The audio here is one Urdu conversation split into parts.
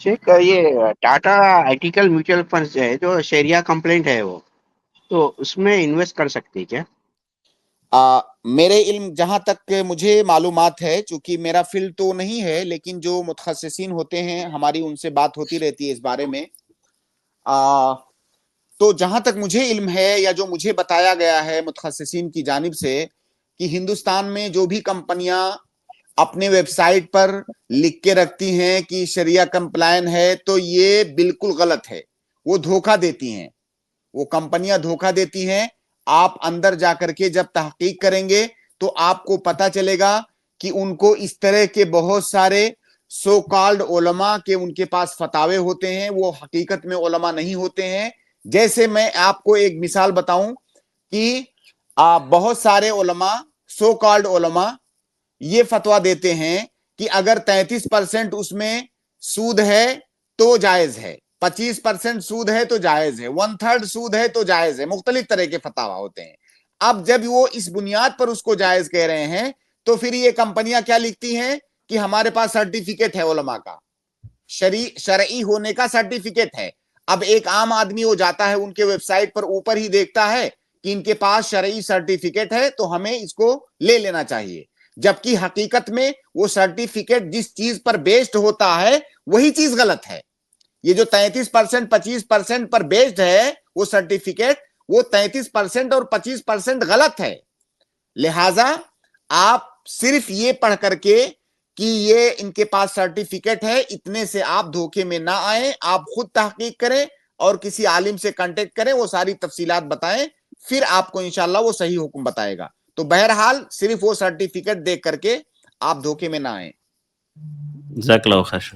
ٹھیک ہے، یہ ٹاٹا ایتھیکل میوچل فنڈ ہے جو شیریہ کمپلینٹ ہے وہ، تو اس میں انویسٹ کر سکتی کیا؟ میرے علم جہاں تک مجھے معلومات ہے، چونکہ میرا فیلڈ تو نہیں ہے، لیکن جو متخصصین ہوتے ہیں ہماری ان سے بات ہوتی رہتی ہے اس بارے میں، تو جہاں تک مجھے علم ہے یا جو مجھے بتایا گیا ہے متخصصین کی جانب سے، کہ ہندوستان میں جو بھی کمپنیاں اپنے ویب سائٹ پر لکھ کے رکھتی ہیں کہ شریعہ کمپلائن ہے، تو یہ بالکل غلط ہے، وہ دھوکہ دیتی ہیں، وہ کمپنیاں دھوکہ دیتی ہیں۔ آپ اندر جا کر کے جب تحقیق کریں گے تو آپ کو پتا چلے گا کہ ان کو اس طرح کے بہت سارے سو کالڈ علماء کے ان کے پاس فتاوے ہوتے ہیں، وہ حقیقت میں علماء نہیں ہوتے ہیں۔ جیسے میں آپ کو ایک مثال بتاؤں کہ بہت سارے علماء، سو کالڈ علماء، یہ فتویٰ دیتے ہیں کہ اگر 33% اس میں سود ہے تو جائز ہے، 25% سود ہے تو جائز ہے، 1/3 سود ہے تو جائز ہے، مختلف طرح کے فتاویٰ ہوتے ہیں۔ اب جب وہ اس بنیاد پر اس کو جائز کہہ رہے ہیں تو پھر یہ کمپنیاں کیا لکھتی ہیں کہ ہمارے پاس سرٹیفکیٹ ہے علماء کا، شرعی ہونے کا سرٹیفکیٹ ہے۔ اب ایک عام آدمی وہ جاتا ہے ان کے ویب سائٹ پر، اوپر ہی دیکھتا ہے کہ ان کے پاس شرعی سرٹیفکیٹ ہے تو ہمیں اس کو لے لینا چاہیے، جبکہ حقیقت میں وہ سرٹیفکیٹ جس چیز پر بیسڈ ہوتا ہے وہی چیز غلط ہے۔ یہ جو 33% 25% پر بیسڈ ہے وہ سرٹیفکیٹ، وہ 33% اور 25% غلط ہے۔ لہذا آپ صرف یہ پڑھ کر کے کہ یہ ان کے پاس سرٹیفکیٹ ہے، اتنے سے آپ دھوکے میں نہ آئیں، آپ خود تحقیق کریں اور کسی عالم سے کانٹیکٹ کریں، وہ ساری تفصیلات بتائیں، پھر آپ کو انشاءاللہ وہ صحیح حکم بتائے گا۔ تو بہرحال صرف وہ سرٹیفکیٹ دیکھ کر کے آپ دھوکے میں نہ آئیں۔ جزاک اللہ خیر۔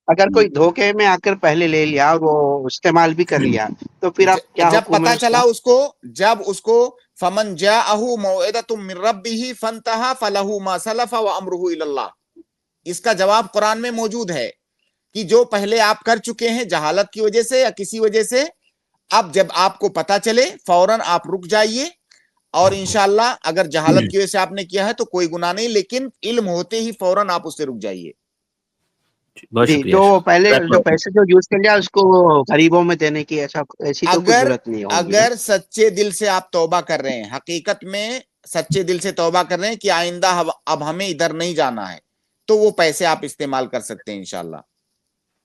اگر کوئی دھوکے میں آ کر پہلے لے لیا اور وہ استعمال بھی کر لیا تو پھر آپ کیا جب حکم ہے پتا اس چلا کا؟ جب اس کو فمن جاءہ موعظۃ من ربہ فانتہی فلہ ما سلف وامرہ الی اللہ، اس کا جواب قرآن میں موجود ہے کہ جو پہلے آپ کر چکے ہیں جہالت کی وجہ سے یا کسی وجہ سے، اب جب آپ کو پتا چلے فوراً آپ رک جائیے، اور انشاءاللہ اگر جہالت کی وجہ سے آپ نے کیا ہے تو کوئی گناہ نہیں، لیکن علم ہوتے ہی فوراً آپ اس سے رک جائیے۔ بہت جی، شکریہ جو پہلے جزاک جو اللہ خیر۔ پیسے جو یوز کر لیا اس کو غریبوں میں دینے کی ایسی تو کوئی ضرورت نہیں ہوگی نا؟ اگر سچے دل سے آپ توبہ کر رہے ہیں، حقیقت میں سچے دل سے توبہ کر رہے ہیں کہ آئندہ اب ہمیں ادھر نہیں جانا ہے، تو وہ پیسے آپ استعمال کر سکتے ہیں انشاءاللہ۔